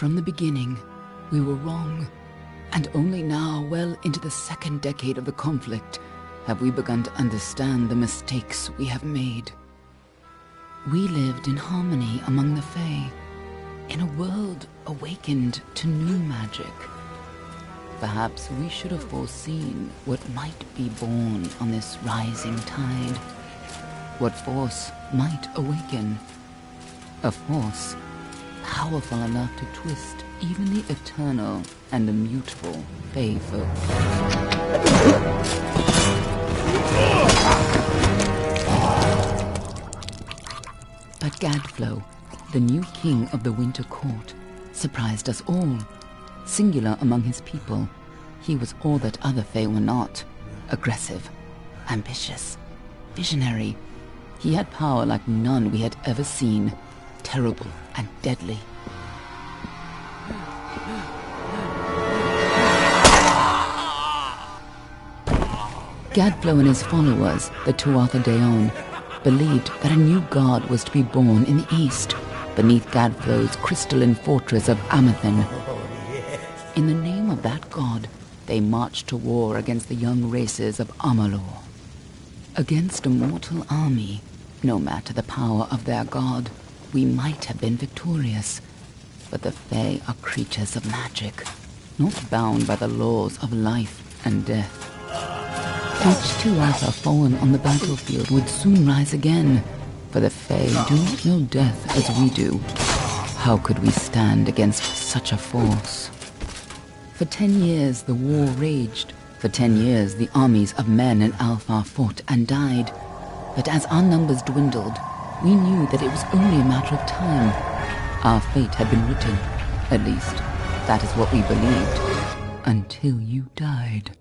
From the beginning, we were wrong. And only now, well into the second decade of the conflict, have we begun to understand the mistakes we have made. We lived in harmony among the Fae, in a world awakened to new magic. Perhaps we should have foreseen what might be born on this rising tide. What force might awaken. A force powerful enough to twist even the eternal and immutable Fae folk. But Gadflow, the new king of the Winter Court, surprised us all. Singular among his people, he was all that other Fae were not. Aggressive, ambitious, visionary. He had power like none we had ever seen, terrible and deadly. Gadflow and his followers, the Tuatha Deon, believed that a new god was to be born in the east, beneath Gadflow's crystalline fortress of Amathen. In the name of that god, they marched to war against the young races of Amalur. Against a mortal army, no matter the power of their god, we might have been victorious. But the Fae are creatures of magic, not bound by the laws of life and death. Each Tuatha fallen on the battlefield would soon rise again, for the Fae do not know death as we do. How could we stand against such a force? For 10 years the war raged. For 10 years the armies of Men and Alpha fought and died. But as our numbers dwindled, we knew that it was only a matter of time. Our fate had been written. At least, that is what we believed. Until you died.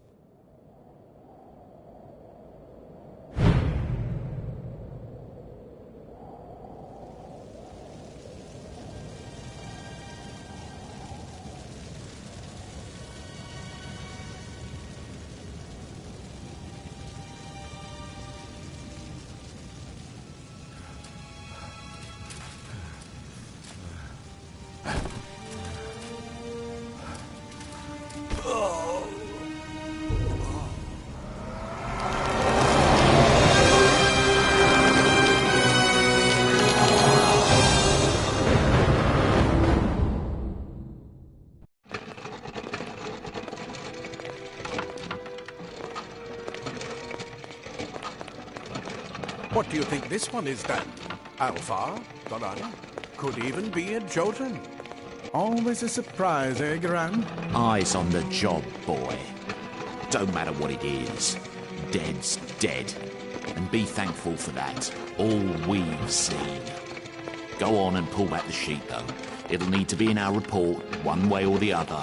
What do you think this one is then? Alpha? Goran? Could even be a Jotun. Always a surprise, eh, Goran? Eyes on the job, boy. Don't matter what it is. Dead's dead. And be thankful for that. All we've seen. Go on and pull back the sheet, though. It'll need to be in our report, one way or the other.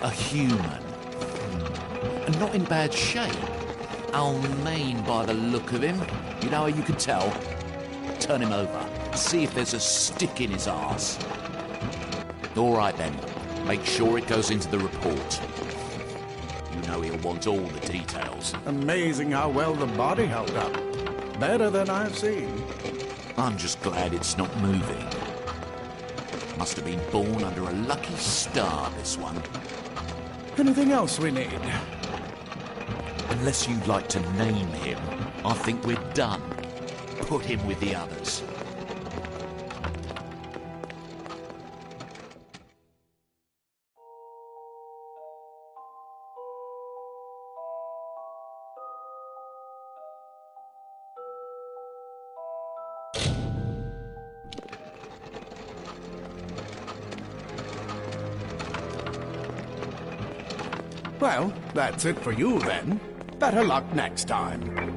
A human. And not in bad shape. I'll mean by the look of him. You know how you can tell? Turn him over. See if there's a stick in his arse. All right then. Make sure it goes into the report. You know he'll want all the details. Amazing how well the body held up. Better than I've seen. I'm just glad it's not moving. Must have been born under a lucky star, this one. Anything else we need? Unless you'd like to name him, I think we're done. Put him with the others. Well, that's it for you then. Better luck next time.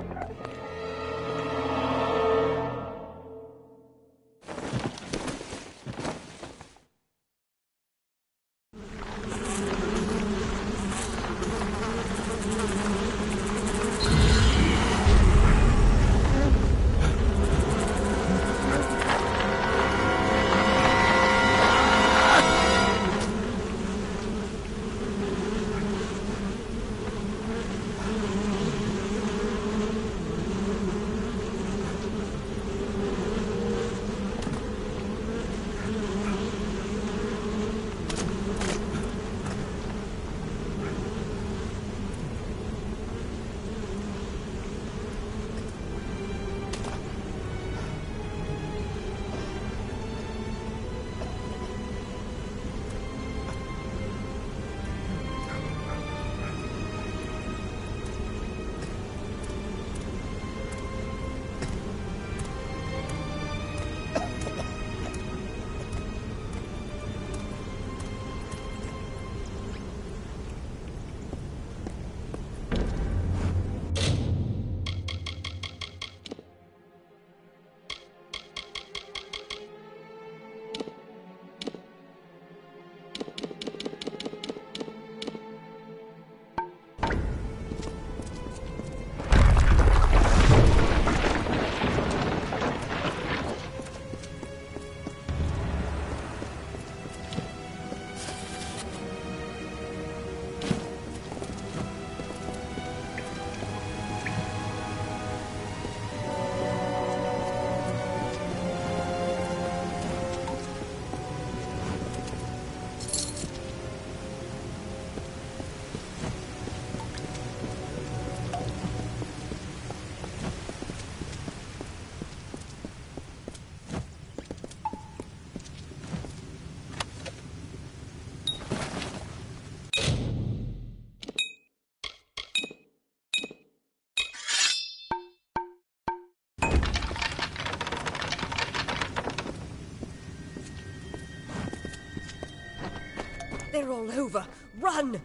They're all over. Run!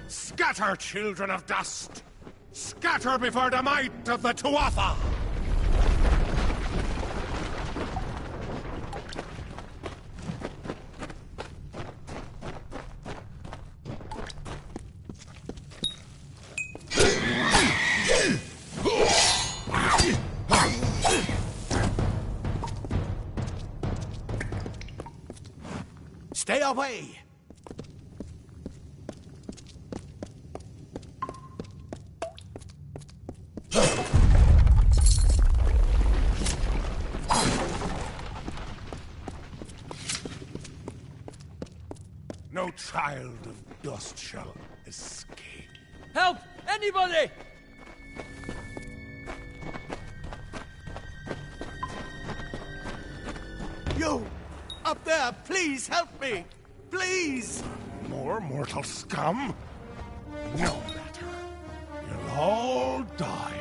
Scatter, children of dust! Scatter before the might of the Tuatha! Stay away! No child of dust shall escape. Help! Anybody! You! Up there! Please help me! Please! More mortal scum? No matter. You'll all die.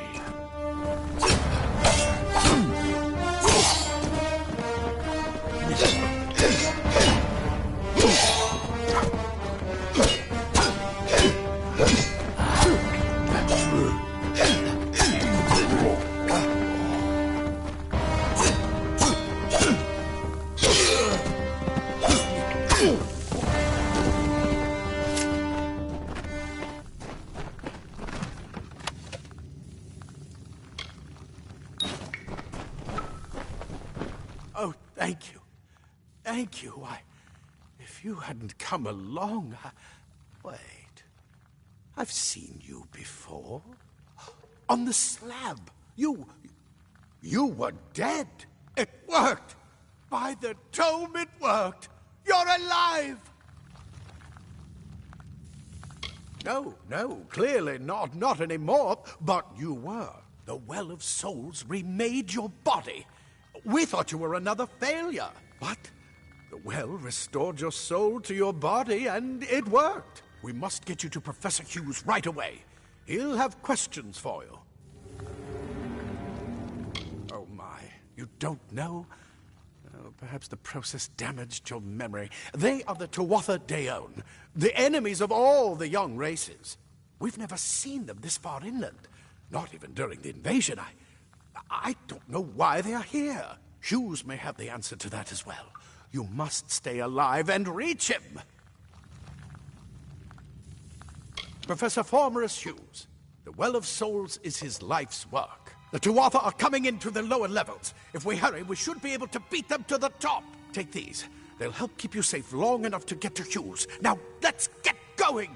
Thank you. Thank you. If you hadn't come along, Wait. I've seen you before. On the slab. You were dead. It worked. By the tome, it worked. You're alive. No, clearly not anymore. But you were. The Well of Souls remade your body. We thought you were another failure. But the well restored your soul to your body, and it worked. We must get you to Professor Hughes right away. He'll have questions for you. Oh, my. You don't know? Oh, perhaps the process damaged your memory. They are the Tuatha Deon, the enemies of all the young races. We've never seen them this far inland. Not even during the invasion. I don't know why they are here. Hughes may have the answer to that as well. You must stay alive and reach him. Professor Formerus Hughes, the Well of Souls is his life's work. The Tuatha are coming into the lower levels. If we hurry, we should be able to beat them to the top. Take these. They'll help keep you safe long enough to get to Hughes. Now, let's get going!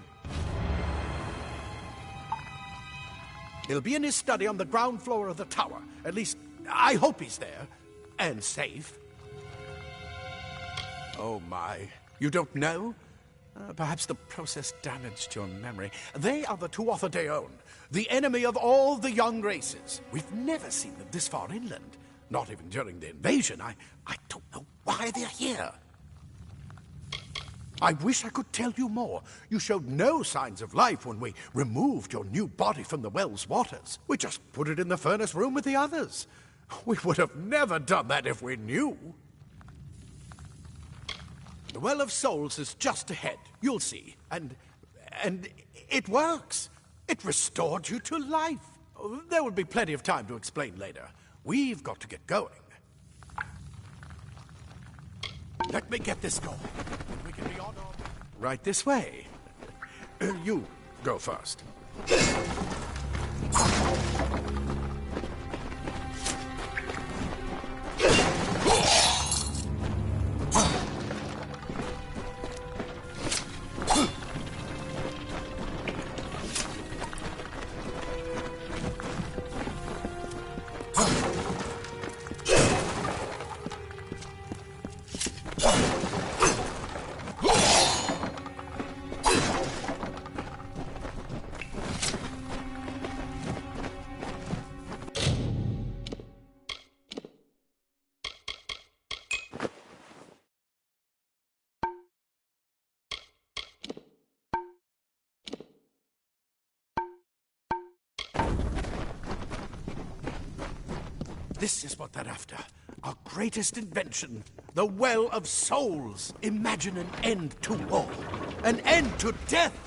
He'll be in his study on the ground floor of the tower. At least, I hope he's there. And safe. Oh, my. You don't know? Perhaps the process damaged your memory. They are the Tuatha Deon, the enemy of all the young races. We've never seen them this far inland. Not even during the invasion. I don't know why they're here. I wish I could tell you more. You showed no signs of life when we removed your new body from the well's waters. We just put it in the furnace room with the others. We would have never done that if we knew. The Well of Souls is just ahead. You'll see. And it works. It restored you to life. There will be plenty of time to explain later. We've got to get going. Let me get this going. We can be on our... Right this way. You go first. This is what they're after. Our greatest invention. The Well of Souls. Imagine an end to war. An end to death.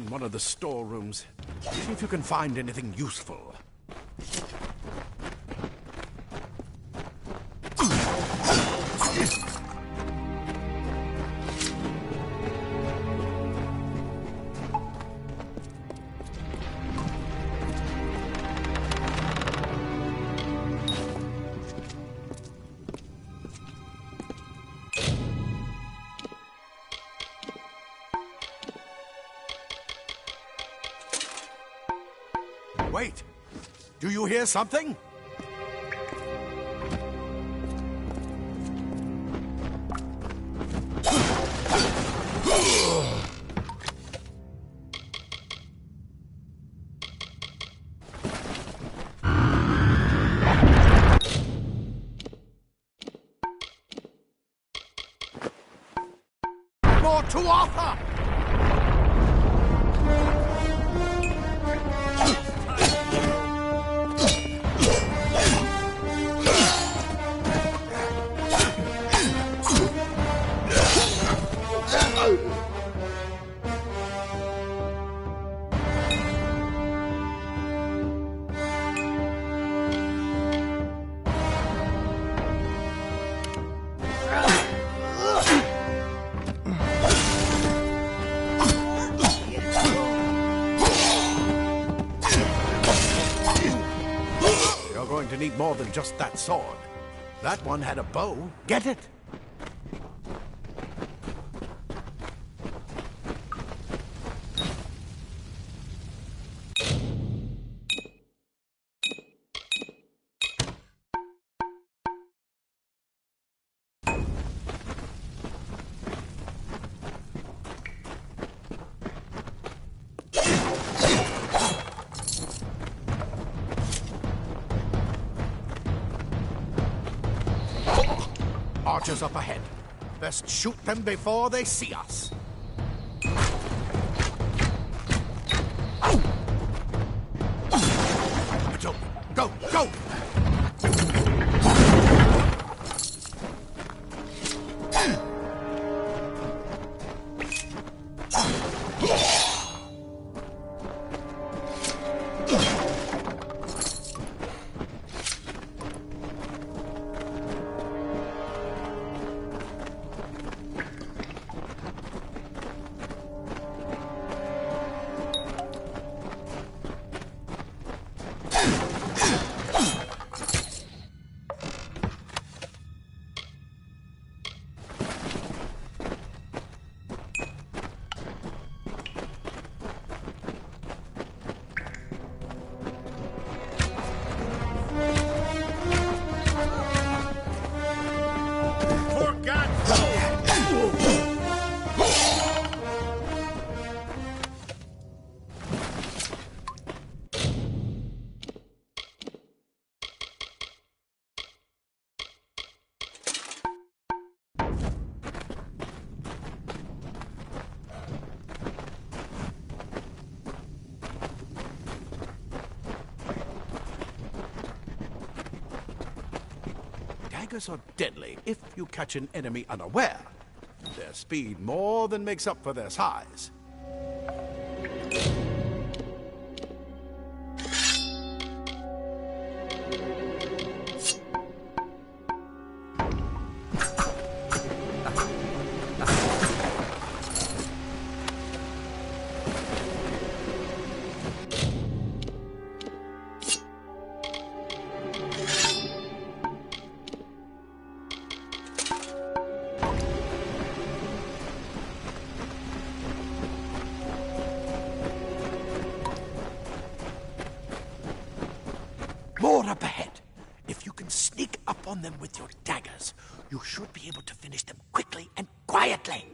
One of the storerooms. See if you can find anything useful. Wait! Do you hear something? your Tuatha! To need more than just that sword. That one had a bow. Get it? Archers up ahead. Best shoot them before they see us. It's open. Go, go! Daggers are deadly if you catch an enemy unaware. Their speed more than makes up for their size. More up ahead. If you can sneak up on them with your daggers, you should be able to finish them quickly and quietly.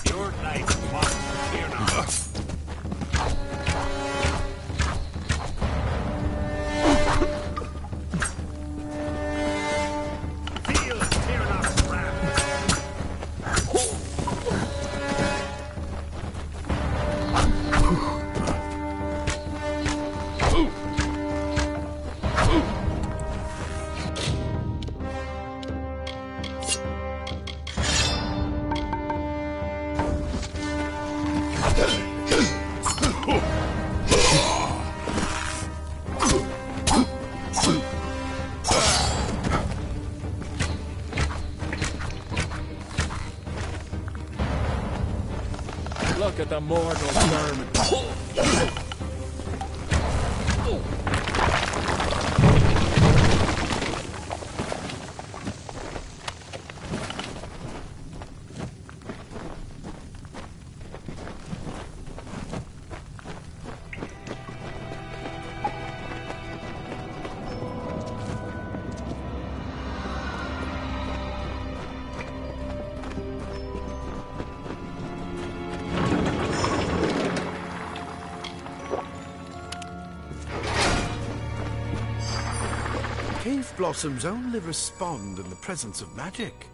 Your life must fear not. Feel Tyrnak's wrath. Look at the mortal vermin. Cave blossoms only respond in the presence of magic.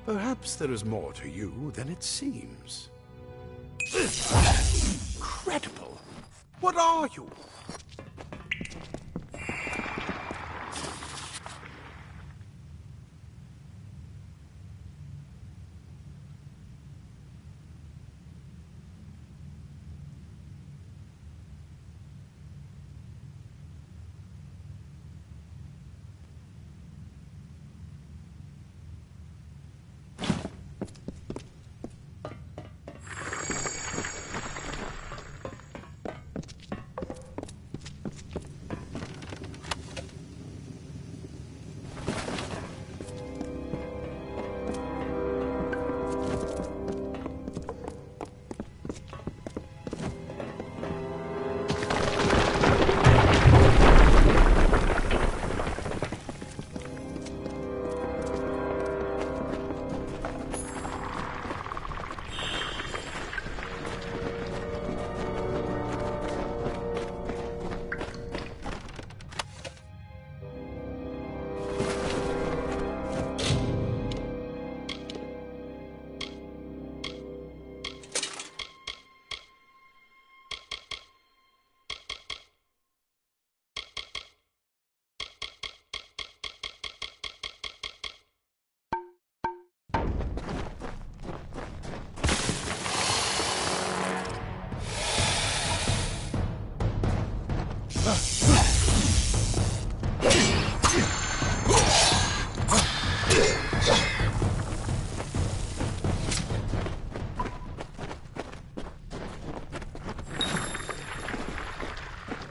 Perhaps there is more to you than it seems. Incredible! What are you?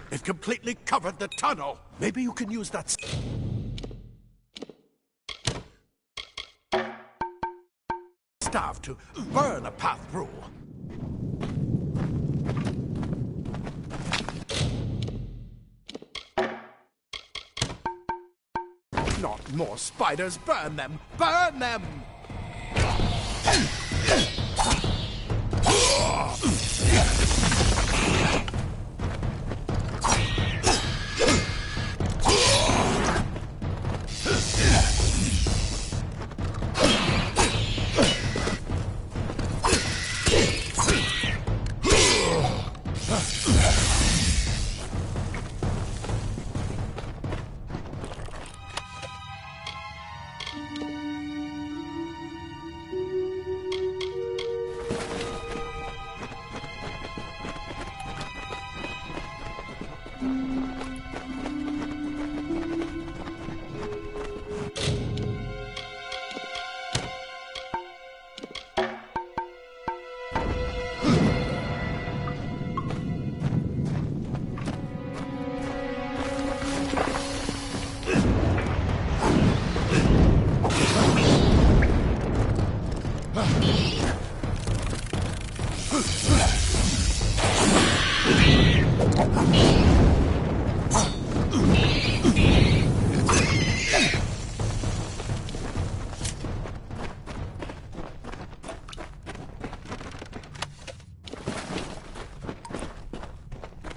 It completely covered the tunnel. Maybe you can use that staff to burn a path through. Not more spiders. Burn them! Burn them!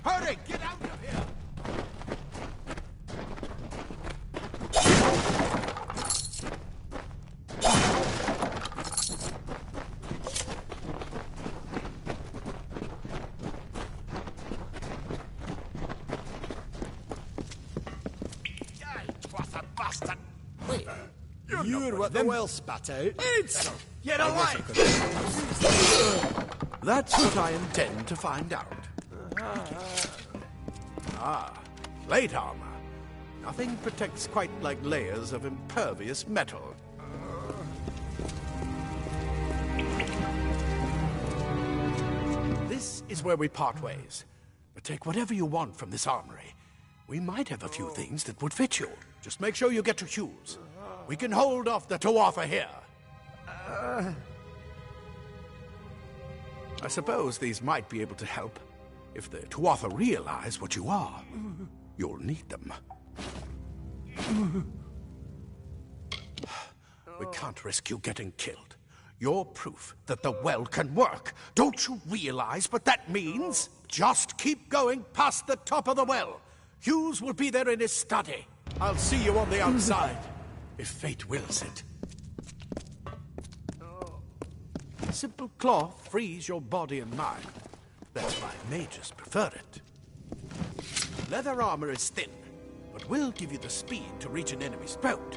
Hurry! Get out of here! Wait, You're what the well spat out. it's... Get alive! That's what I intend to find out. Plate armor. Nothing protects quite like layers of impervious metal. This is where we part ways. But take whatever you want from this armory. We might have a few things that would fit you. Just make sure you get to Hughes. We can hold off the Tuatha here. I suppose these might be able to help. If the Tuatha realize what you are, you'll need them. We can't risk you getting killed. You're proof that the well can work. Don't you realize what that means? Just keep going past the top of the well. Hughes will be there in his study. I'll see you on the outside, if fate wills it. Simple cloth frees your body and mind. That's why mages prefer it. Leather armor is thin, but will give you the speed to reach an enemy's throat.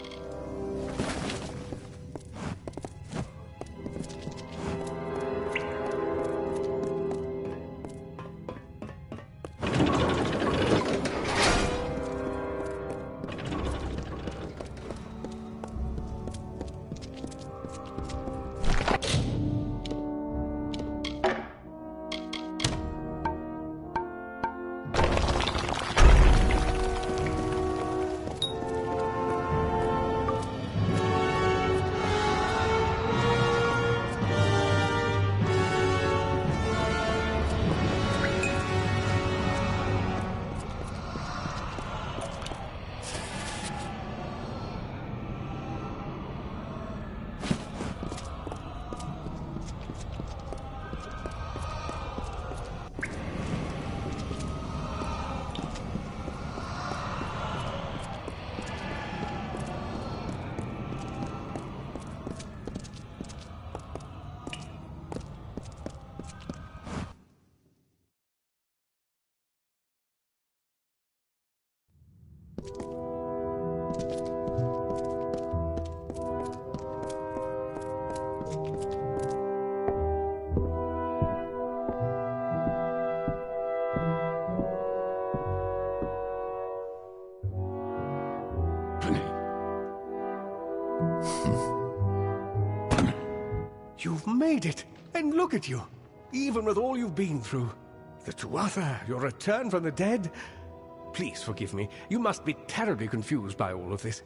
You've made it! And look at you! Even with all you've been through. The Tuatha, your return from the dead. Please forgive me. You must be terribly confused by all of this.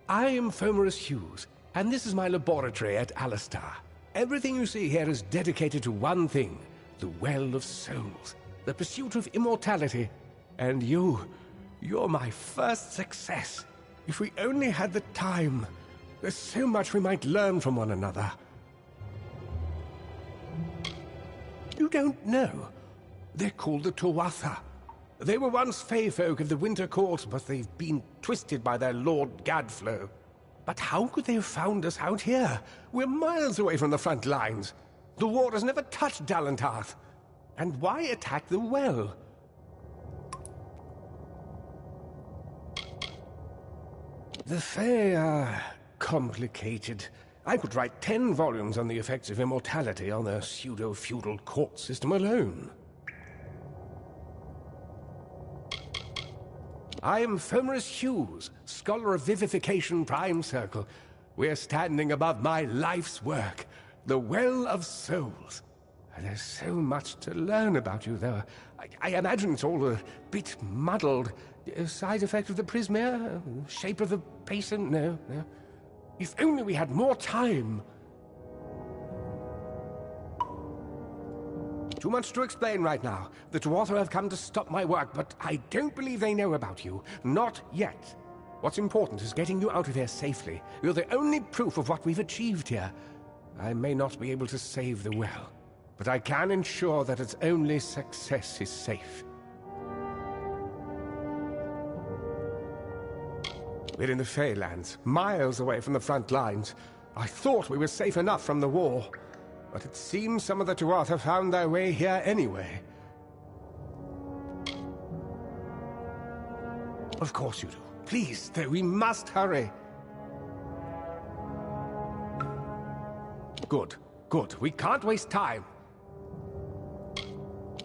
I am Fomerus Hughes, and this is my laboratory at Alistar. Everything you see here is dedicated to one thing, the Well of Souls, the pursuit of immortality. And you're my first success. If we only had the time, there's so much we might learn from one another. You don't know. They're called the Tuatha. They were once Fey folk of the Winter Court, but they've been twisted by their Lord Gadflow. But how could they have found us out here? We're miles away from the front lines. The war has never touched Dalentarth. And why attack the well? The Fae are complicated. I could write 10 volumes on the effects of immortality on their pseudo-feudal court system alone. I am Fomerus Hughes, Scholar of Vivification Prime Circle. We're standing above my life's work, the Well of Souls. There's so much to learn about you, though. I imagine it's all a bit muddled. A side effect of the prismere? Shape of the basin? No. If only we had more time. Too much to explain right now. The Tuatha have come to stop my work, but I don't believe they know about you. Not yet. What's important is getting you out of here safely. You're the only proof of what we've achieved here. I may not be able to save the well, but I can ensure that its only success is safe. We're in the Feylands, miles away from the front lines. I thought we were safe enough from the war, but it seems some of the Tuatha found their way here anyway. Of course you do. Please, though, we must hurry. Good. We can't waste time.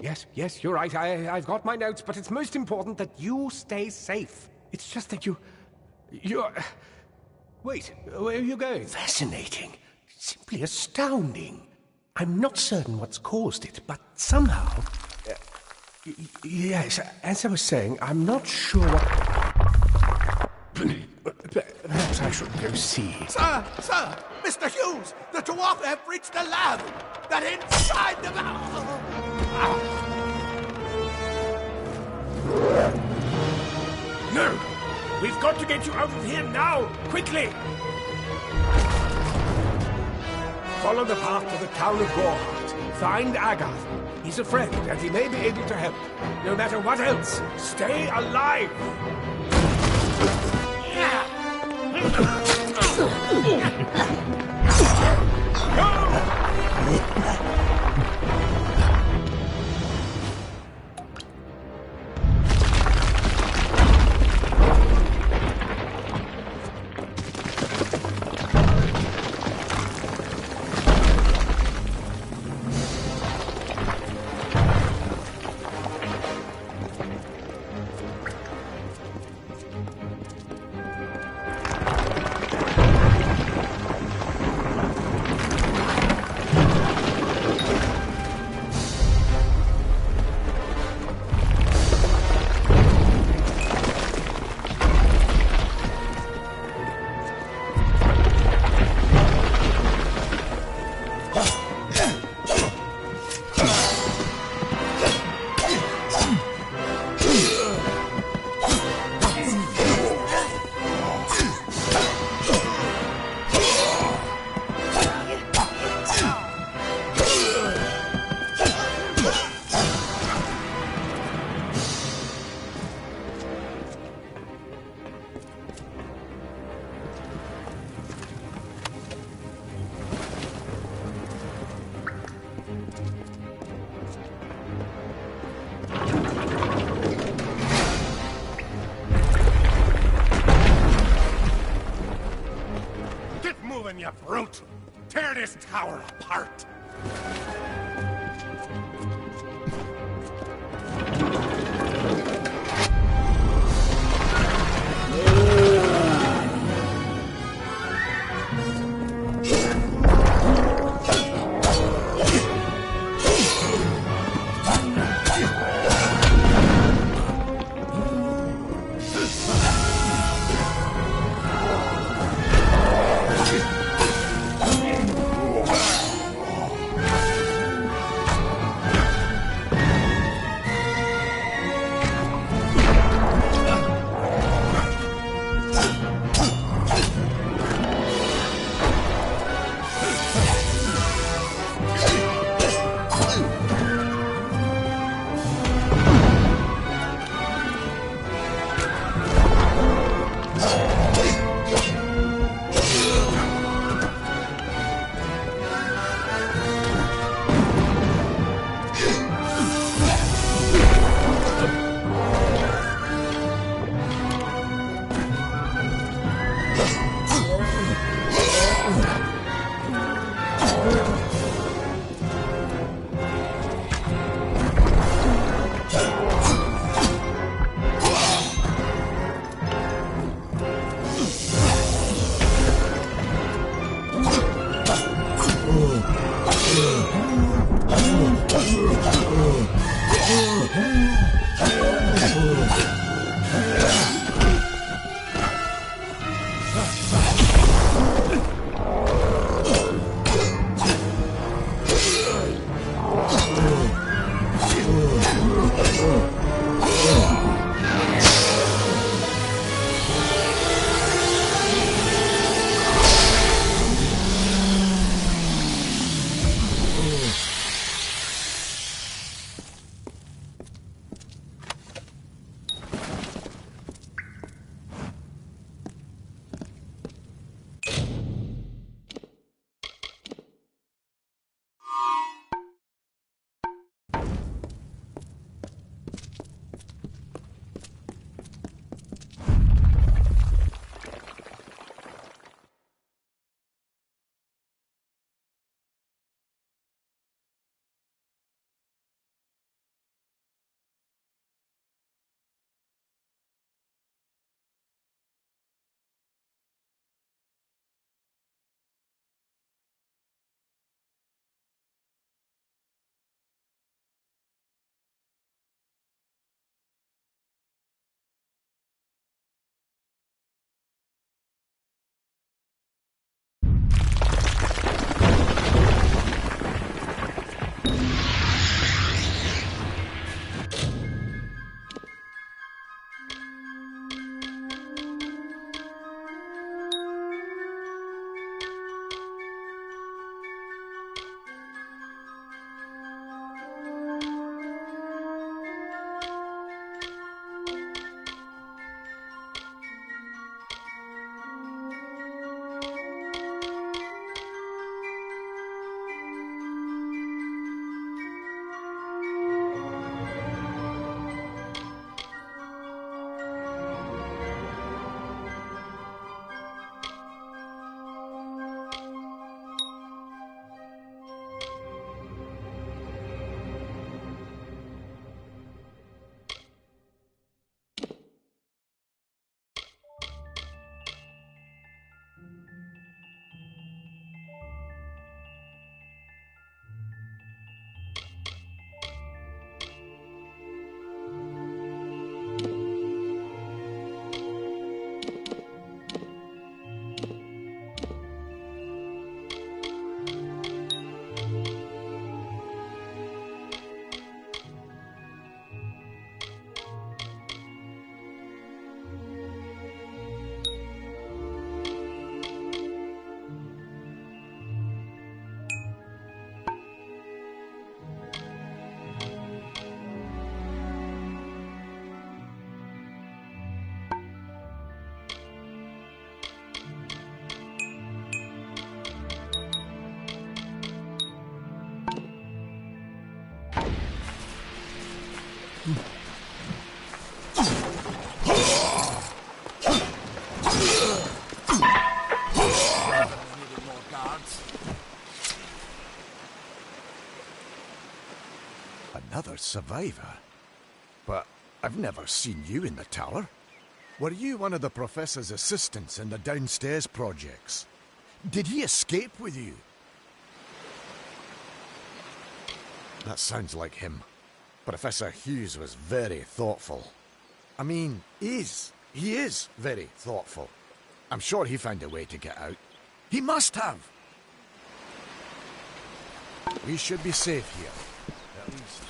Yes, you're right. I've got my notes, but it's most important that you stay safe. It's just that you're... Wait, where are you going? Fascinating. Simply astounding. I'm not certain what's caused it, but somehow... yes, as I was saying, I'm not sure what... Perhaps I should go see. Sir! Mr. Hughes! The Tuatha have reached the lab! They're inside the lab! No! We've got to get you out of here now! Quickly! Follow the path to the town of Gorhart. Find Agath. He's a friend, and he may be able to help. No matter what else, stay alive! woman, you brute! Tear this tower apart! survivor. But I've never seen you in the tower. Were you one of the Professor's assistants in the downstairs projects? Did he escape with you? That sounds like him. Professor Hughes was very thoughtful. I mean, he is very thoughtful. I'm sure he found a way to get out. He must have! We should be safe here. At least.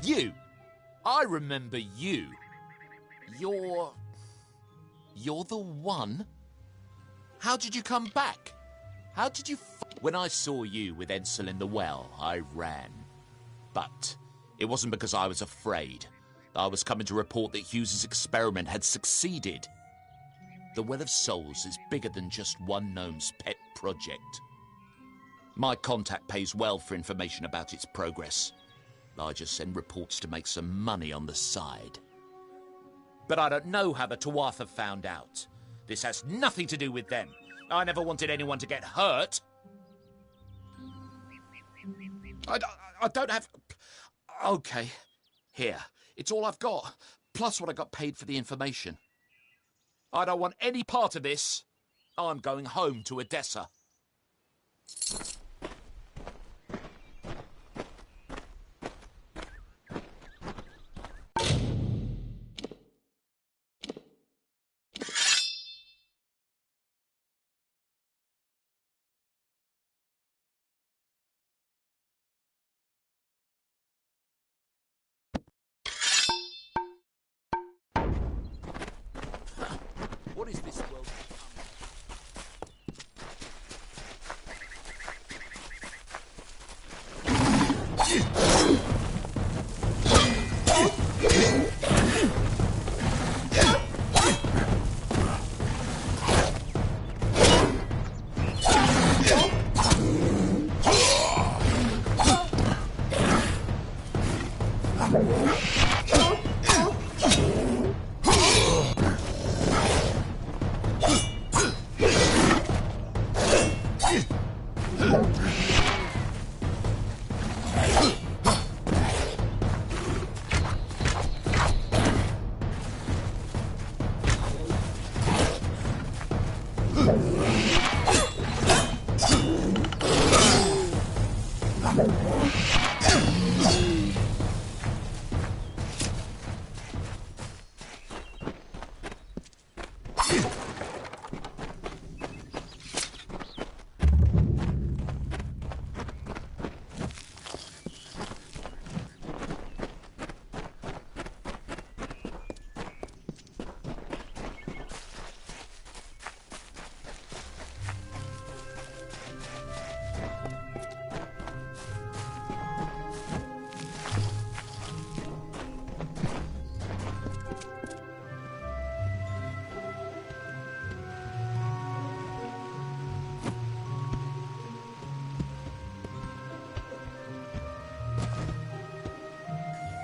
You! I remember you. You're the one? How did you come back? How did you When I saw you with Edsel in the well, I ran. But it wasn't because I was afraid. I was coming to report that Hughes's experiment had succeeded. The Well of Souls is bigger than just one gnome's pet project. My contact pays well for information about its progress. I just send reports to make some money on the side. But I don't know how the Tuatha found out. This has nothing to do with them. I never wanted anyone to get hurt. I don't have... Okay, here. It's all I've got, plus what I got paid for the information. I don't want any part of this. I'm going home to Odessa. What is this world?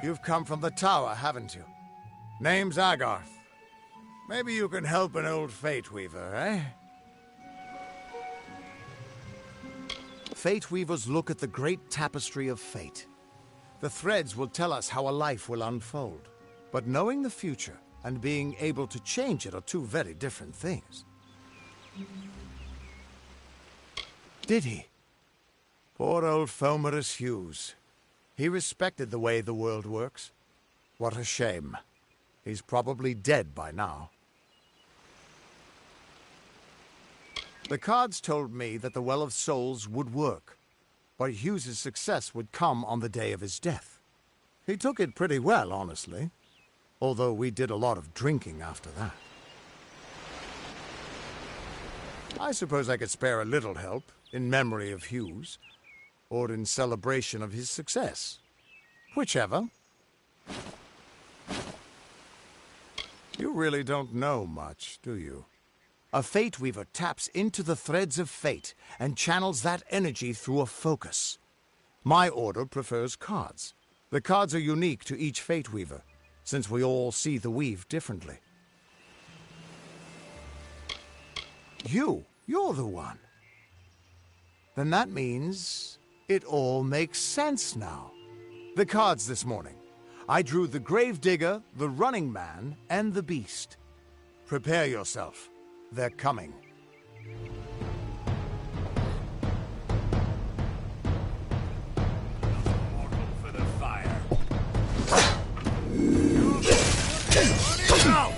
You've come from the tower, haven't you? Name's Agarth. Maybe you can help an old Fate Weaver, eh? Fate Weavers look at the great tapestry of fate. The threads will tell us how a life will unfold. But knowing the future and being able to change it are two very different things. Did he? Poor old Fomerus Hughes. He respected the way the world works. What a shame. He's probably dead by now. The cards told me that the Well of Souls would work, but Hughes's success would come on the day of his death. He took it pretty well, honestly, although we did a lot of drinking after that. I suppose I could spare a little help in memory of Hughes, or in celebration of his success. Whichever. You really don't know much, do you? A Fate Weaver taps into the threads of fate and channels that energy through a focus. My order prefers cards. The cards are unique to each Fate Weaver, since we all see the weave differently. You're the one. Then that means it all makes sense now. The cards this morning. I drew the Gravedigger, the Running Man, and the Beast. Prepare yourself. They're coming. For the fire. Out!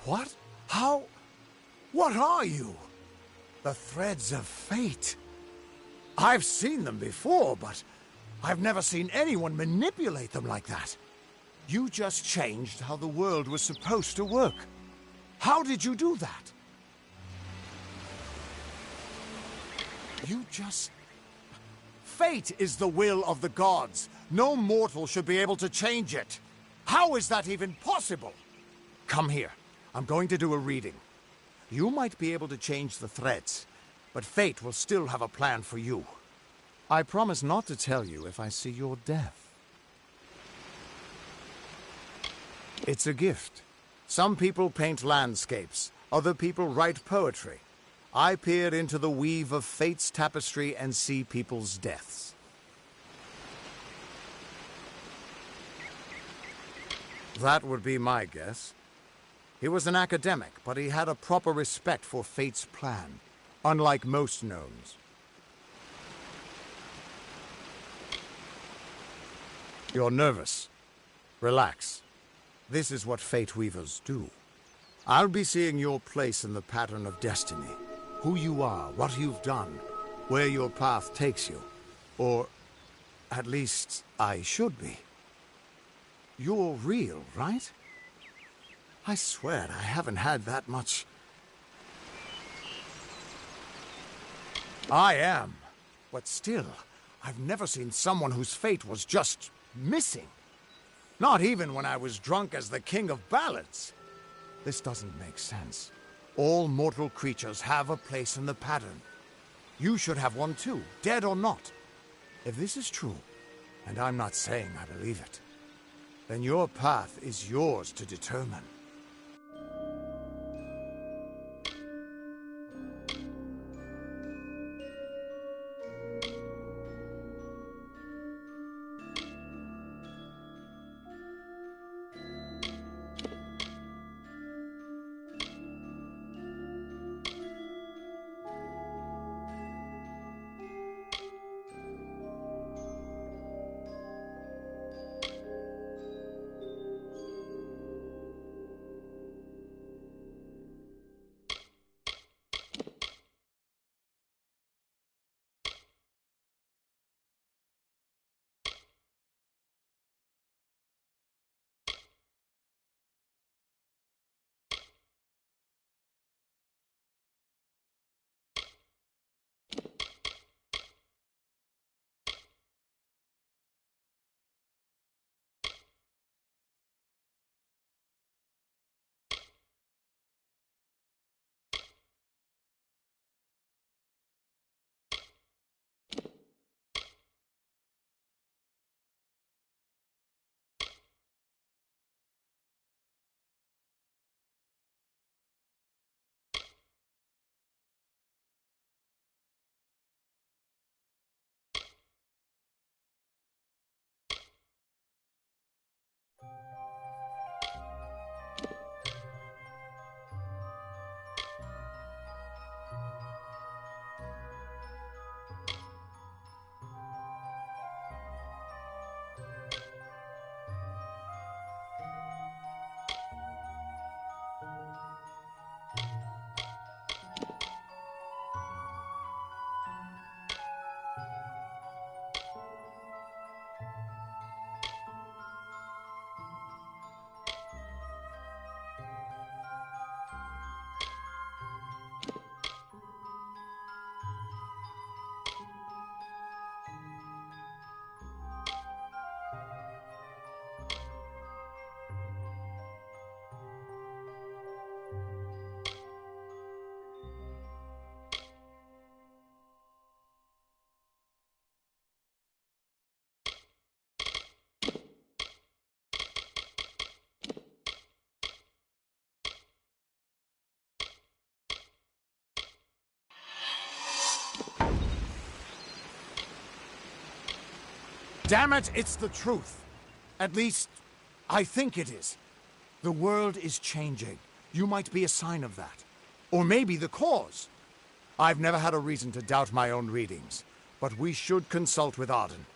What? How? What are you? The threads of fate. I've seen them before, but I've never seen anyone manipulate them like that. You just changed how the world was supposed to work. How did you do that? You just... Fate is the will of the gods. No mortal should be able to change it. How is that even possible? Come here. I'm going to do a reading. You might be able to change the threads, but fate will still have a plan for you. I promise not to tell you if I see your death. It's a gift. Some people paint landscapes, other people write poetry. I peer into the weave of fate's tapestry and see people's deaths. That would be my guess. He was an academic, but he had a proper respect for fate's plan, unlike most gnomes. You're nervous. Relax. This is what Fate Weavers do. I'll be seeing your place in the pattern of destiny. Who you are, what you've done, where your path takes you. Or, at least, I should be. You're real, right? I swear I haven't had that much... I am. But still, I've never seen someone whose fate was just missing. Not even when I was drunk as the King of Ballads. This doesn't make sense. All mortal creatures have a place in the pattern. You should have one too, dead or not. If this is true, and I'm not saying I believe it, then your path is yours to determine. Damn it, it's the truth. At least, I think it is. The world is changing. You might be a sign of that. Or maybe the cause. I've never had a reason to doubt my own readings, but we should consult with Arden.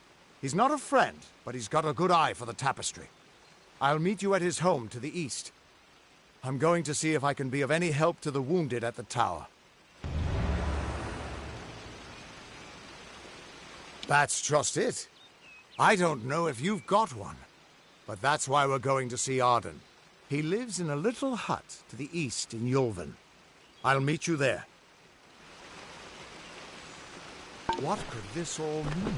He's not a friend, but he's got a good eye for the tapestry. I'll meet you at his home to the east. I'm going to see if I can be of any help to the wounded at the tower. That's just it. I don't know if you've got one, but that's why we're going to see Arden. He lives in a little hut to the east in Yulven. I'll meet you there. What could this all mean?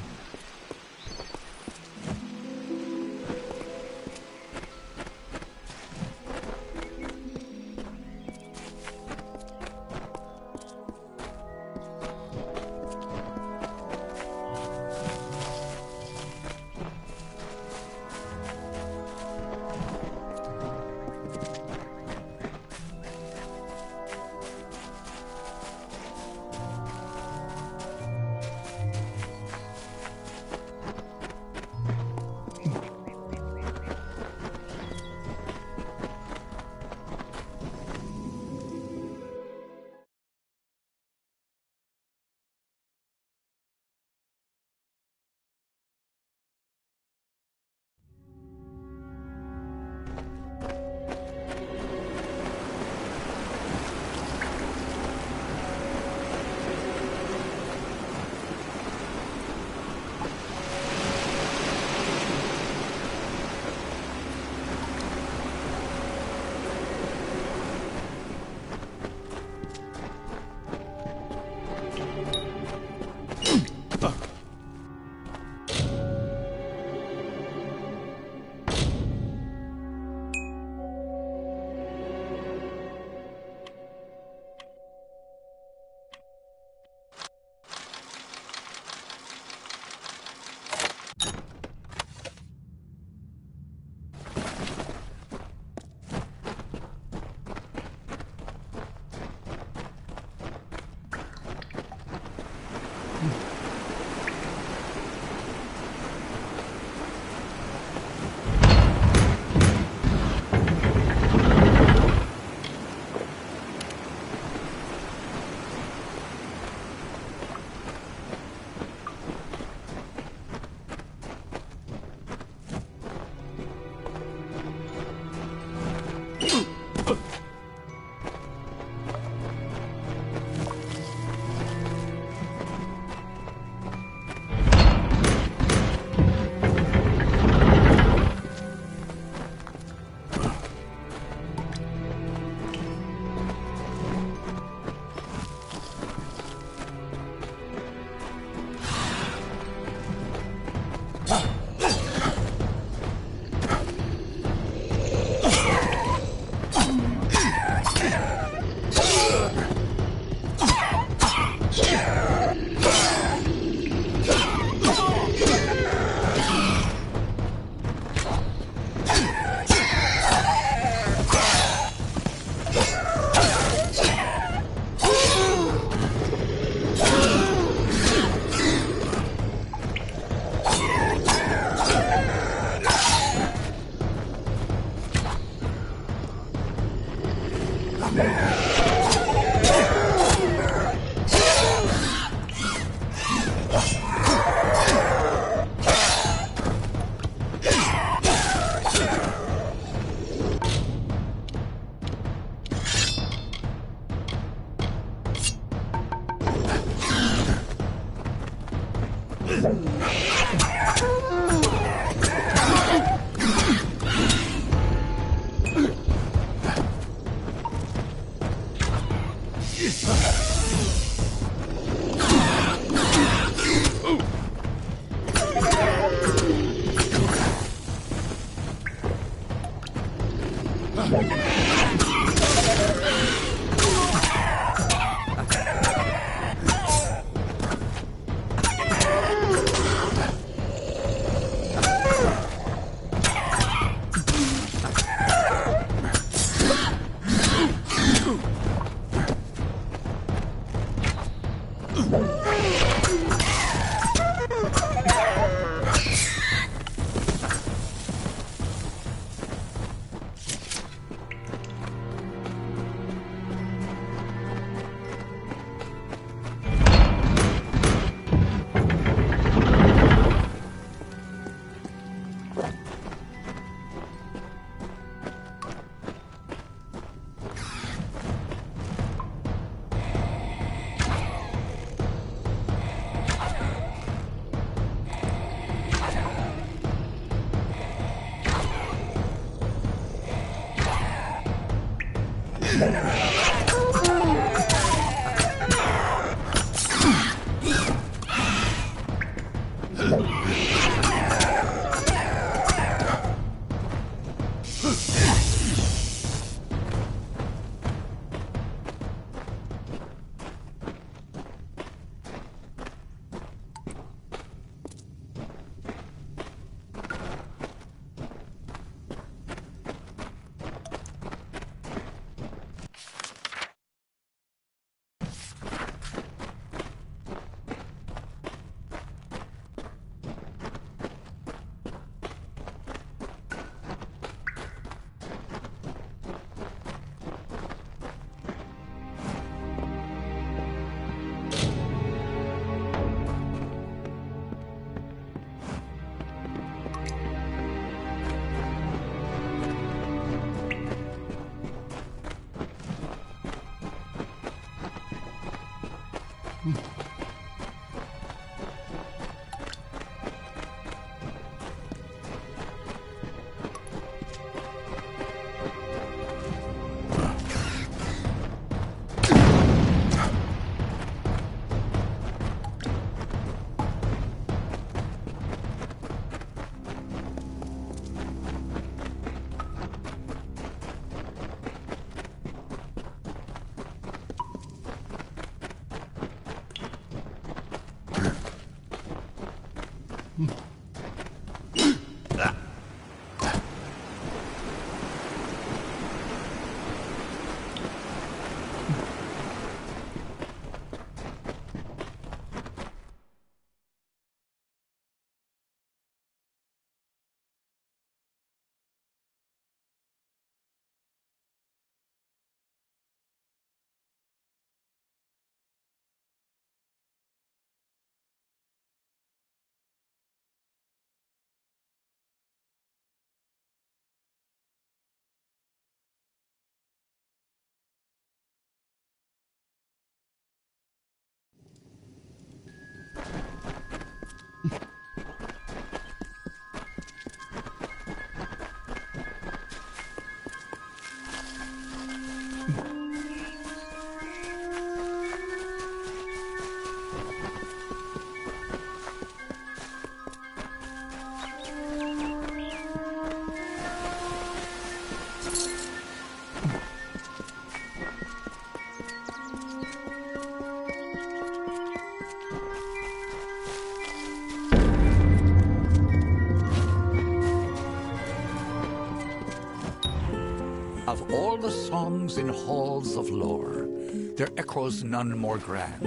Of all the songs in halls of lore, there echoes none more grand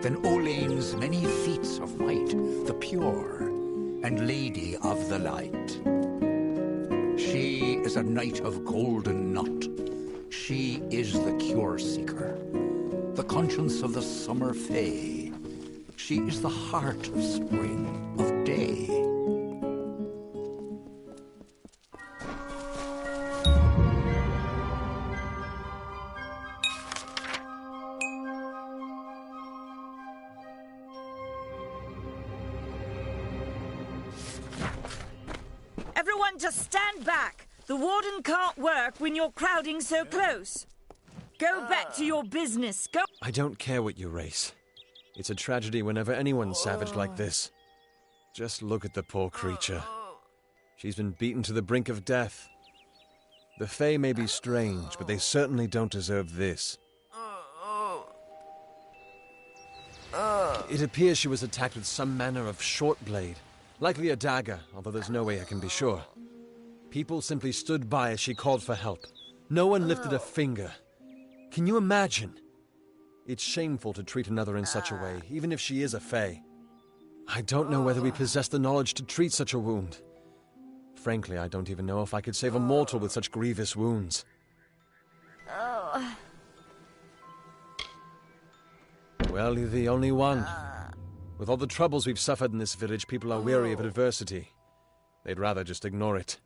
than Olane's many feats of might, the pure and lady of the light. She is a knight of golden knot. She is the cure seeker, the conscience of the summer fae. She is the heart of spring, of day. Everyone just stand back. The warden can't work when you're crowding so close. Go back to your business. Go. I don't care what you race. It's a tragedy whenever anyone's savage like this. Just look at the poor creature. She's been beaten to the brink of death. The Fae may be strange, but they certainly don't deserve this. It appears she was attacked with some manner of short blade, likely a dagger, although there's no way I can be sure. People simply stood by as she called for help. No one lifted a finger. Can you imagine? It's shameful to treat another in such a way, even if she is a Fae. I don't know whether we possess the knowledge to treat such a wound. Frankly, I don't even know if I could save a mortal with such grievous wounds. Well, you're the only one. With all the troubles we've suffered in this village, people are weary of adversity. They'd rather just ignore it.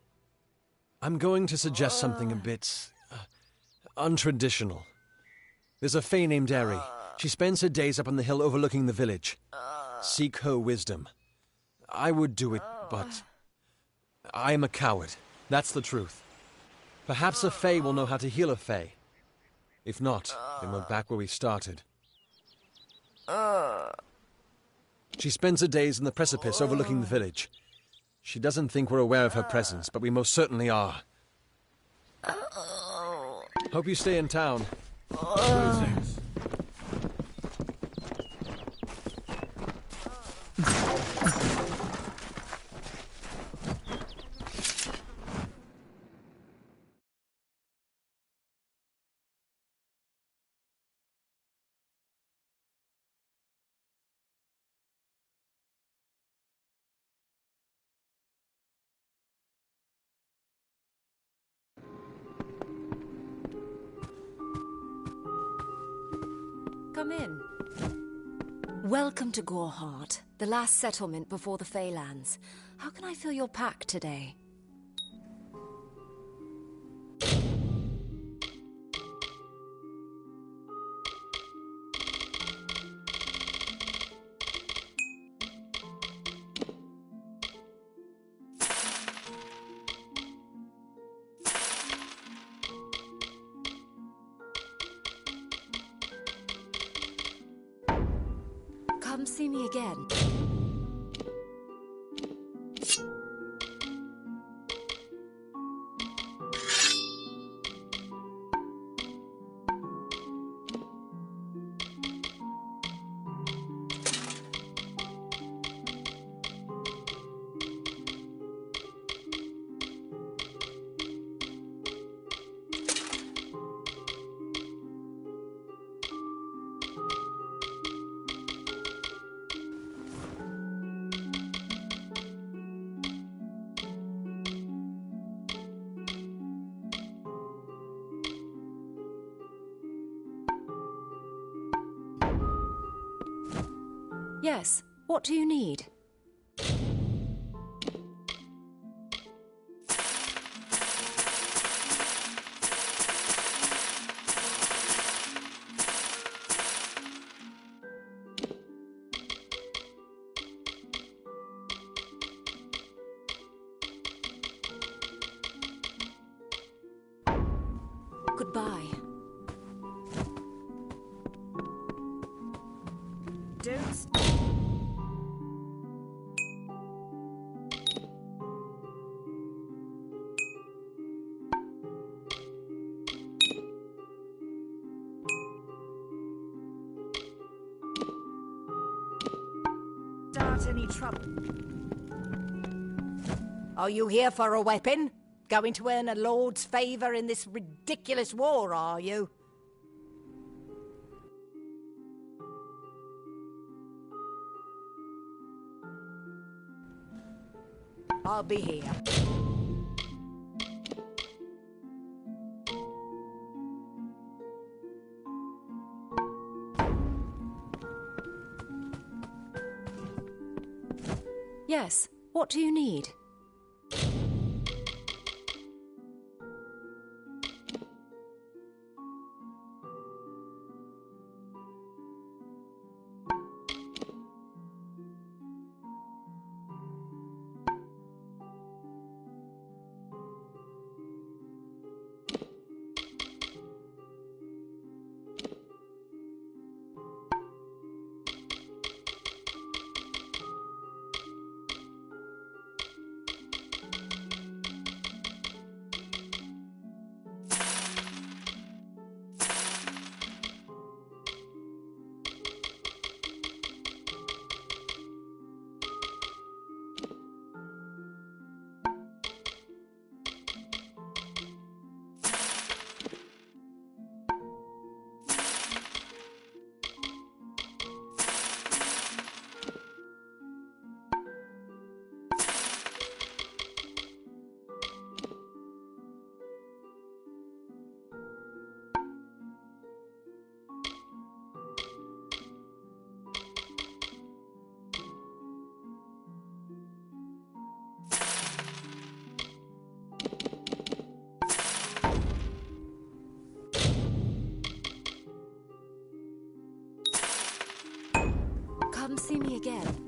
I'm going to suggest something a bit untraditional. There's a Fae named Eri. She spends her days up on the hill overlooking the village. Seek her wisdom. I would do it, but I am a coward. That's the truth. Perhaps a Fae will know how to heal a Fae. If not, then we're back where we started. She spends her days in the precipice overlooking the village. She doesn't think we're aware of her presence, but we most certainly are. Hope you stay in town. Come in. Welcome to Goreheart, the last settlement before the Feylands. How can I fill your pack today? Come see me again. Yes, what do you need? Goodbye. Don't. Start any trouble. Are you here for a weapon? Going to earn a lord's favour in this ridiculous war, are you? I'll be here. Yes, what do you need? Come see me again.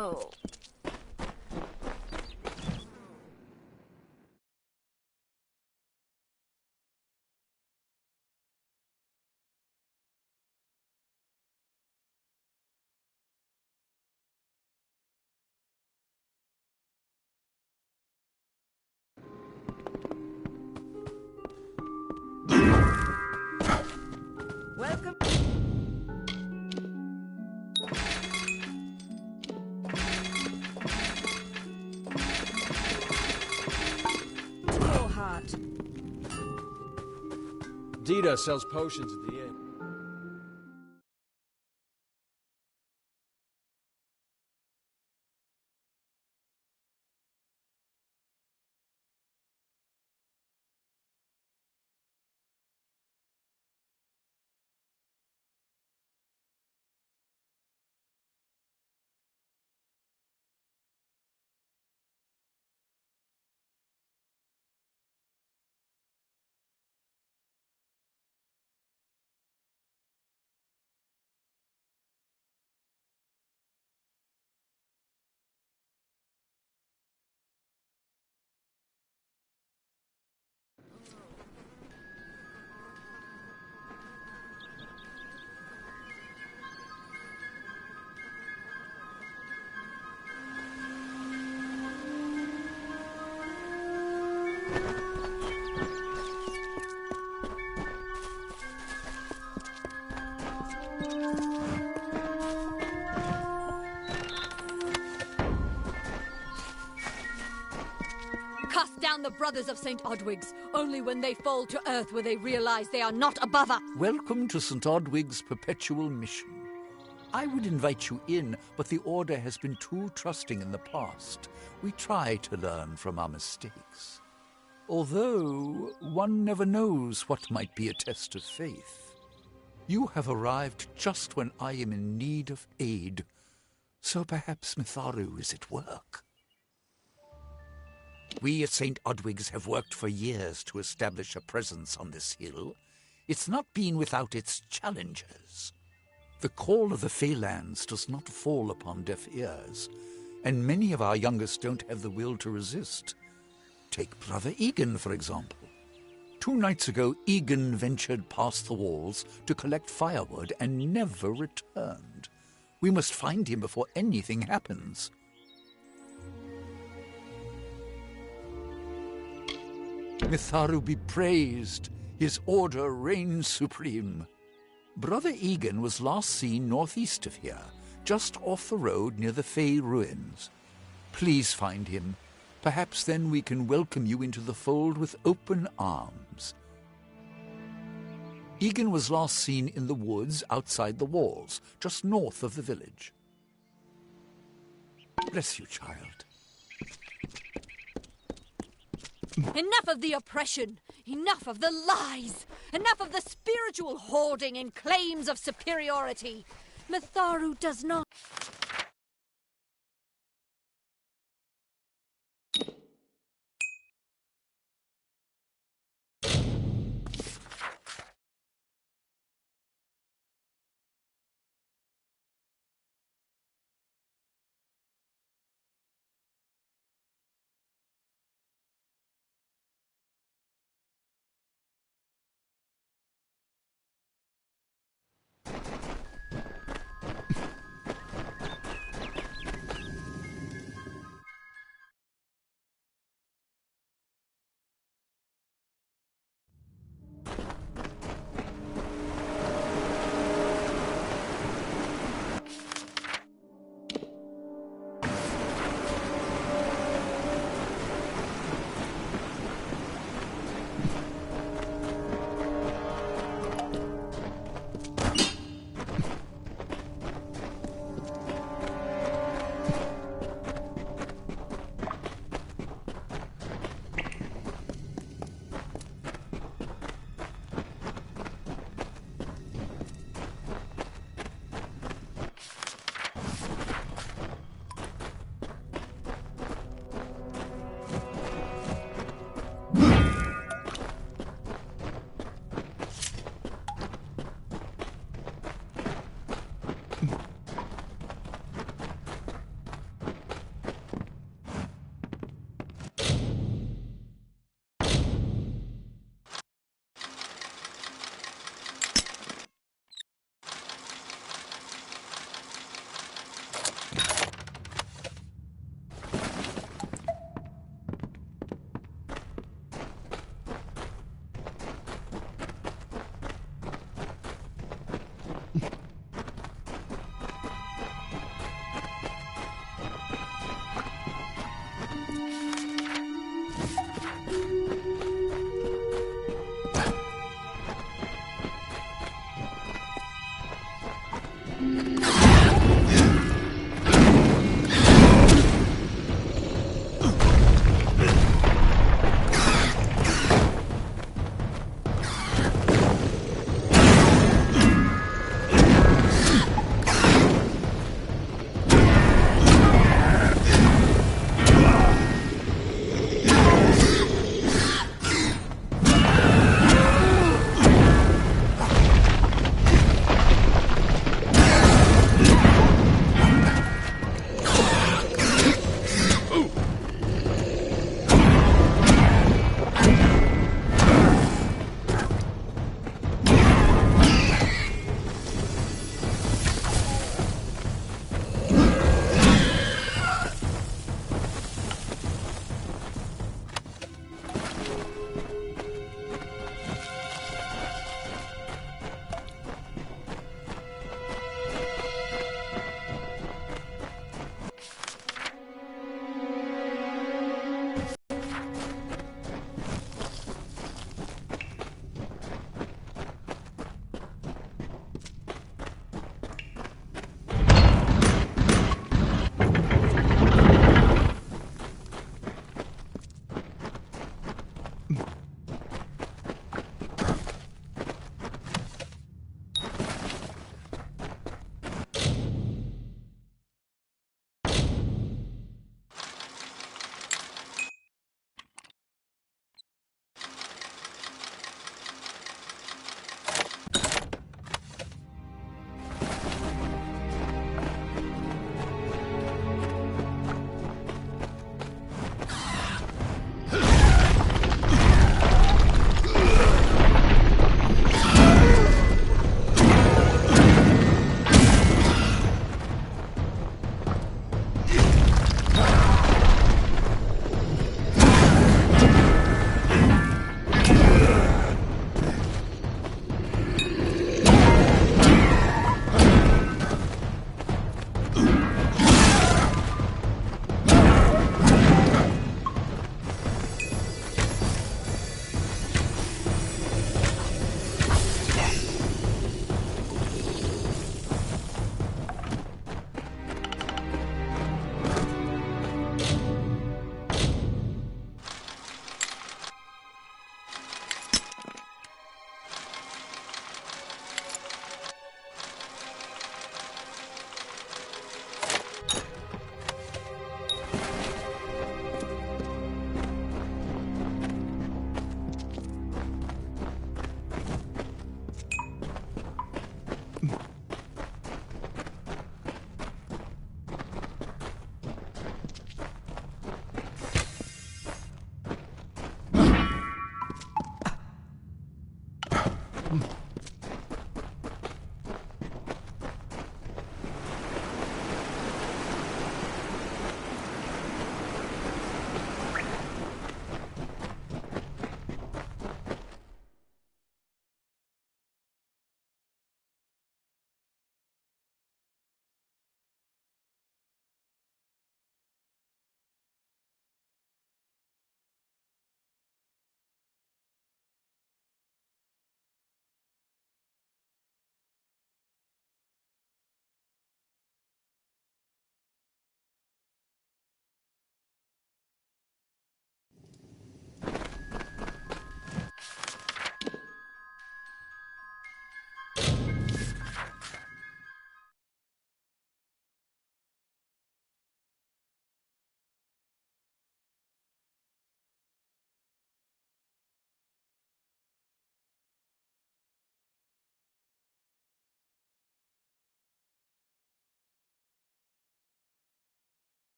Oh. Welcome. To your heart. Dita sells potions at the inn. Cast down the brothers of St. Odwig's. Only when they fall to earth will they realize they are not above us. Welcome to St. Odwig's perpetual mission. I would invite you in, but the Order has been too trusting in the past. We try to learn from our mistakes. Although, one never knows what might be a test of faith. You have arrived just when I am in need of aid, so perhaps Mitharu is at work. We at St. Odwig's have worked for years to establish a presence on this hill. It's not been without its challenges. The call of the Feylands does not fall upon deaf ears, and many of our youngest don't have the will to resist. Take Brother Egan, for example. 2 nights ago, Egan ventured past the walls to collect firewood and never returned. We must find him before anything happens. Mitharu be praised. His order reigns supreme. Brother Egan was last seen northeast of here, just off the road near the Fey ruins. Please find him. Perhaps then we can welcome you into the fold with open arms. Egan was last seen in the woods outside the walls, just north of the village. Bless you, child. Enough of the oppression! Enough of the lies! Enough of the spiritual hoarding and claims of superiority! Mitharu does not...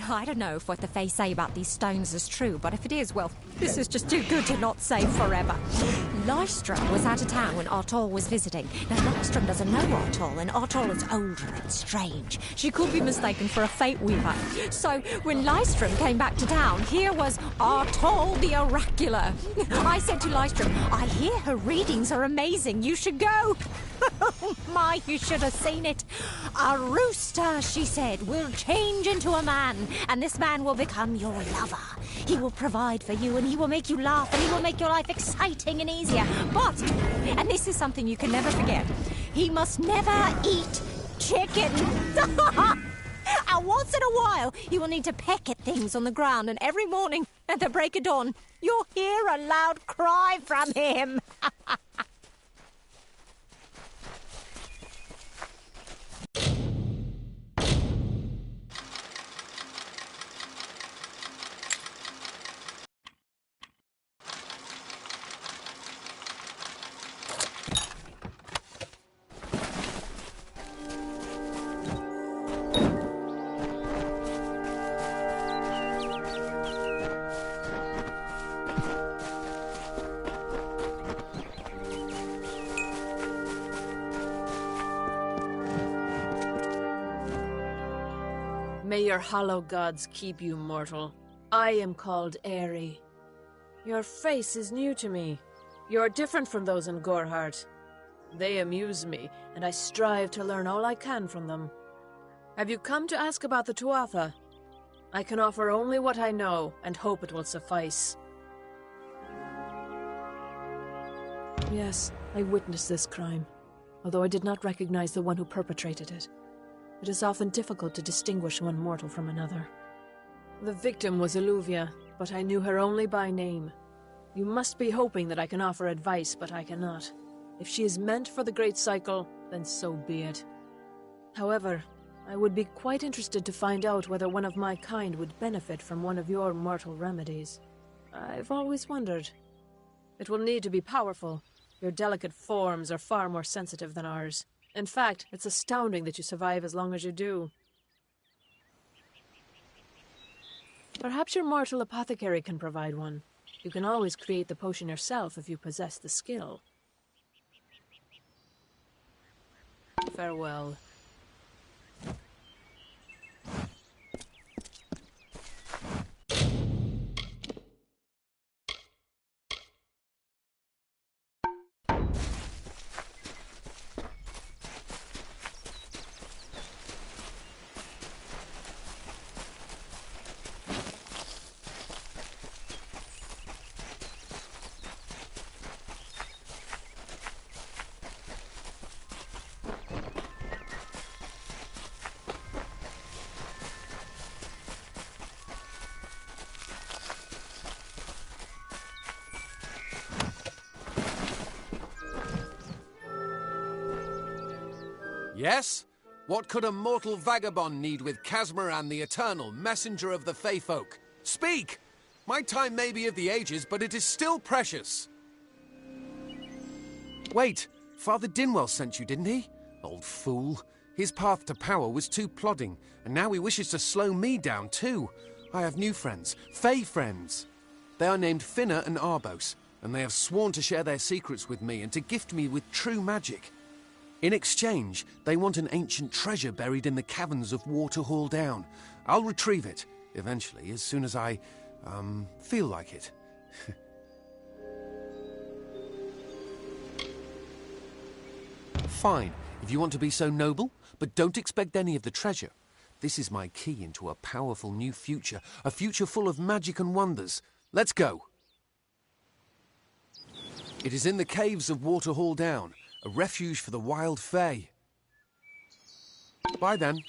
I don't know if what the Fae say about these stones is true, but if it is, well, this is just too good to not say forever. Lystrom was out of town when Artol was visiting. Now, Lystrom doesn't know Artol, and Artol is older and strange. She could be mistaken for a Fate Weaver. So, when Lystrom came back to town, here was Artol the Oracular. I said to Lystrom, I hear her readings are amazing. You should go. Oh my, you should have seen it. A rooster, she said, will change into a man, and this man will become your lover. He will provide for you, and he will make you laugh, and he will make your life exciting and easier. But, and this is something you can never forget, he must never eat chicken. And once in a while, he will need to peck at things on the ground, and every morning at the break of dawn, you'll hear a loud cry from him. May your hollow gods keep you mortal. I am called Aerie. Your face is new to me. You're different from those in Gorhart. They amuse me, and I strive to learn all I can from them. Have you come to ask about the Tuatha? I can offer only what I know, and hope it will suffice. Yes, I witnessed this crime, although I did not recognize the one who perpetrated it. It is often difficult to distinguish one mortal from another. The victim was Illuvia, but I knew her only by name. You must be hoping that I can offer advice, but I cannot. If she is meant for the Great Cycle, then so be it. However, I would be quite interested to find out whether one of my kind would benefit from one of your mortal remedies. I've always wondered. It will need to be powerful. Your delicate forms are far more sensitive than ours. In fact, it's astounding that you survive as long as you do. Perhaps your mortal apothecary can provide one. You can always create the potion yourself if you possess the skill. Farewell. Yes? What could a mortal vagabond need with Casmaran the Eternal, messenger of the Fey folk? Speak! My time may be of the ages, but it is still precious. Wait, Father Dinwell sent you, didn't he? Old fool. His path to power was too plodding, and now he wishes to slow me down too. I have new friends, Fey friends. They are named Finna and Arbos, and they have sworn to share their secrets with me and to gift me with true magic. In exchange, they want an ancient treasure buried in the caverns of Waterhall Down. I'll retrieve it, eventually, as soon as I, feel like it. Fine, if you want to be so noble, but don't expect any of the treasure. This is my key into a powerful new future, a future full of magic and wonders. Let's go. It is in the caves of Waterhall Down, a refuge for the wild Fey. Bye then.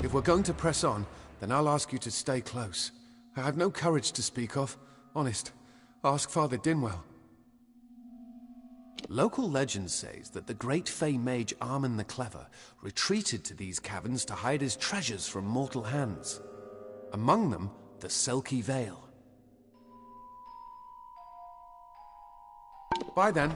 If we're going to press on, then I'll ask you to stay close. I have no courage to speak of. Honest. Ask Father Dinwell. Local legend says that the great Fey mage Armin the Clever retreated to these caverns to hide his treasures from mortal hands. Among them, the Selkie Veil. Bye then.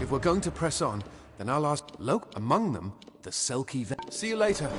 If we're going to press on, then I'll ask among them, the Selkie. See you later.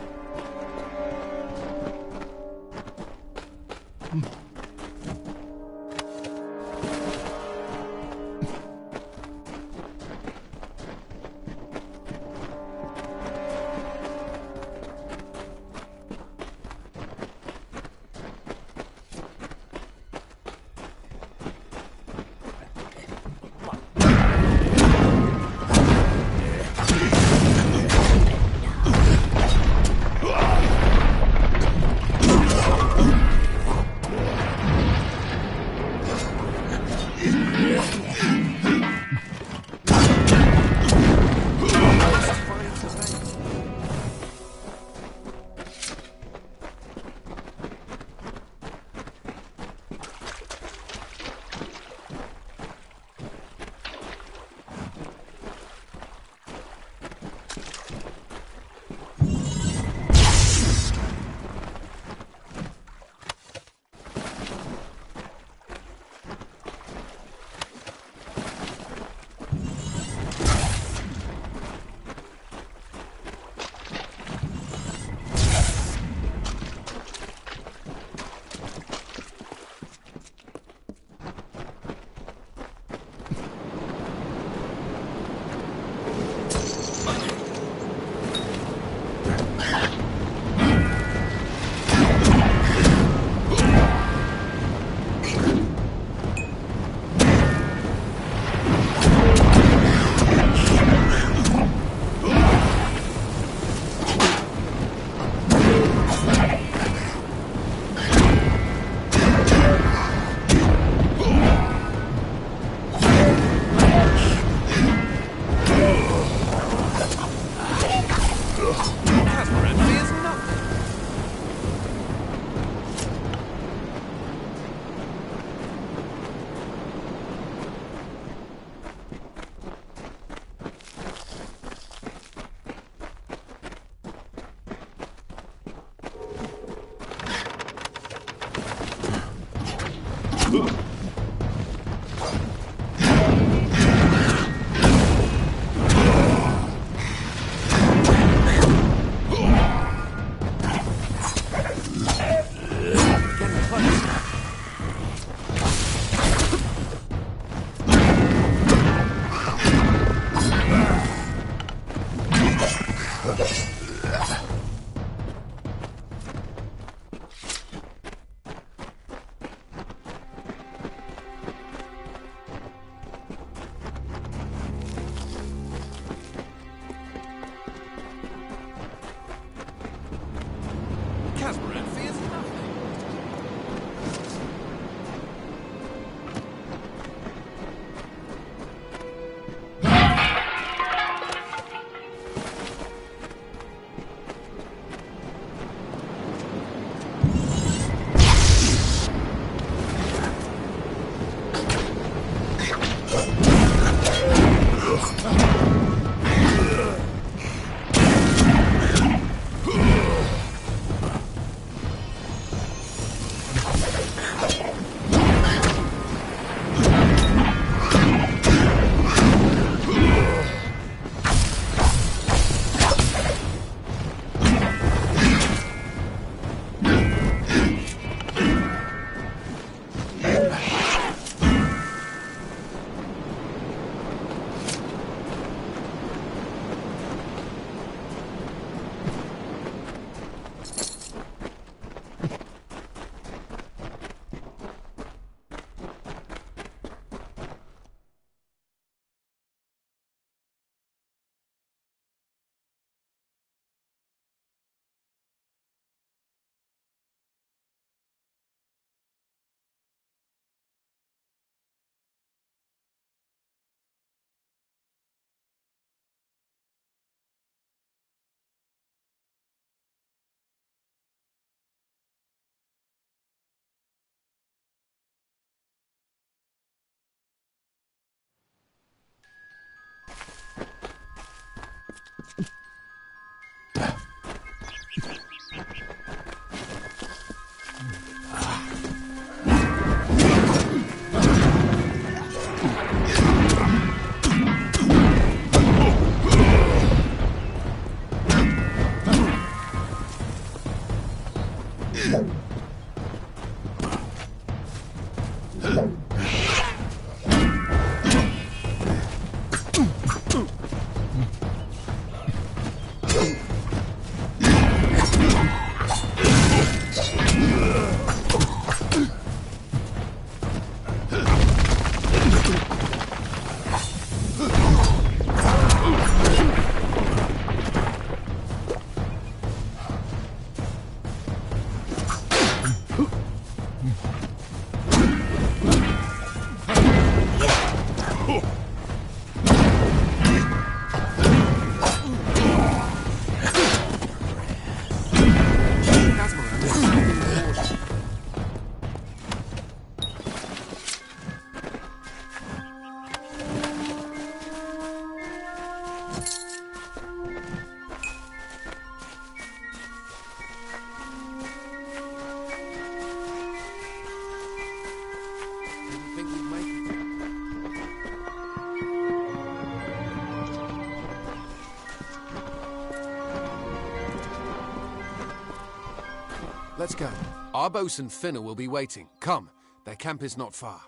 Let's go. Arbos and Finna will be waiting. Come, their camp is not far.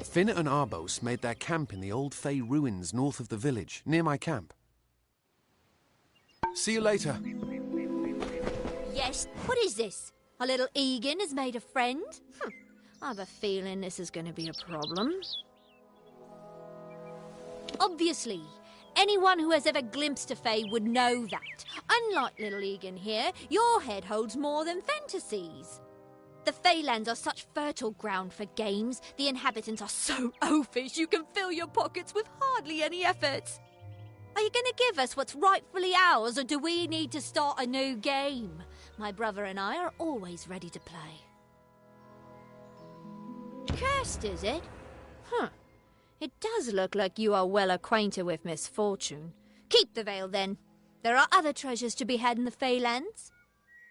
Finna and Arbos made their camp in the old Fey ruins north of the village, near my camp. See you later. Yes, what is this? Our little Egan has made a friend? I have a feeling this is going to be a problem. Obviously, anyone who has ever glimpsed a Fae would know that. Unlike little Egan here, your head holds more than fantasies. The Feylands are such fertile ground for games. The inhabitants are so oafish you can fill your pockets with hardly any effort. Are you going to give us what's rightfully ours, or do we need to start a new game? My brother and I are always ready to play. Cursed, is it? It does look like you are well acquainted with misfortune. Keep the veil, then. There are other treasures to be had in the Feylands.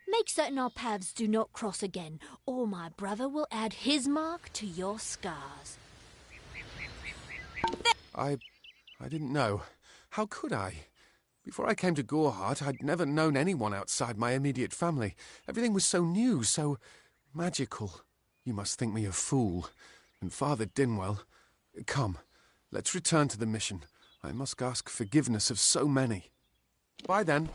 Make certain our paths do not cross again, or my brother will add his mark to your scars. I didn't know. How could I? Before I came to Gorhart, I'd never known anyone outside my immediate family. Everything was so new, so magical. You must think me a fool. And Father Dinwell... Come, let's return to the mission. I must ask forgiveness of so many. Bye then.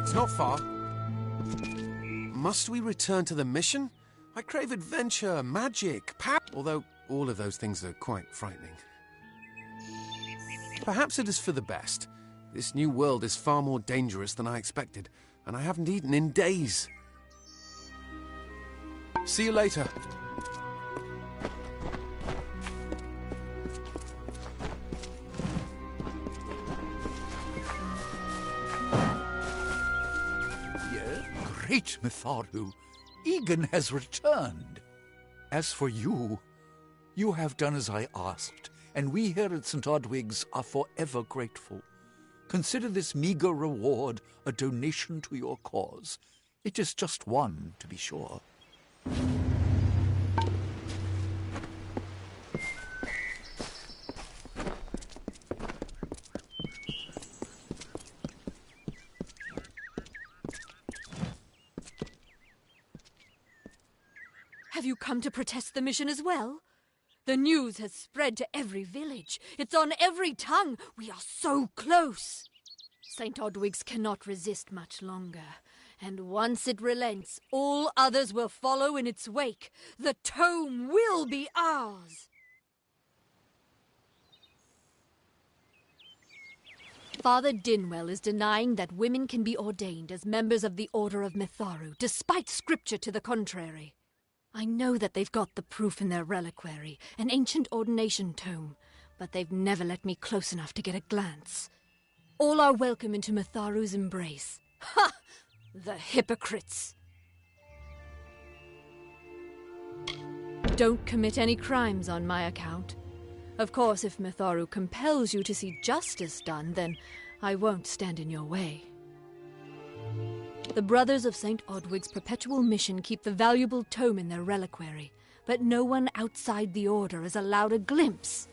It's not far. Must we return to the mission? I crave adventure, magic, power. Although all of those things are quite frightening. Perhaps it is for the best. This new world is far more dangerous than I expected, and I haven't eaten in days. See you later. Great Mitharu, Egan has returned. As for you, you have done as I asked, and we here at St. Odwig's are forever grateful. Consider this meager reward a donation to your cause. It is just one, to be sure. Have you come to protest the mission as well? The news has spread to every village. It's on every tongue. We are so close. St. Odwig's cannot resist much longer. And once it relents, all others will follow in its wake. The tome will be ours. Father Dinwell is denying that women can be ordained as members of the Order of Mitharu, despite scripture to the contrary. I know that they've got the proof in their reliquary, an ancient ordination tome, but they've never let me close enough to get a glance. All are welcome into Mitharu's embrace. Ha! The hypocrites! Don't commit any crimes on my account. Of course, if Mitharu compels you to see justice done, then I won't stand in your way. The Brothers of St. Odwig's perpetual mission keep the valuable tome in their reliquary, but no one outside the Order is allowed a glimpse.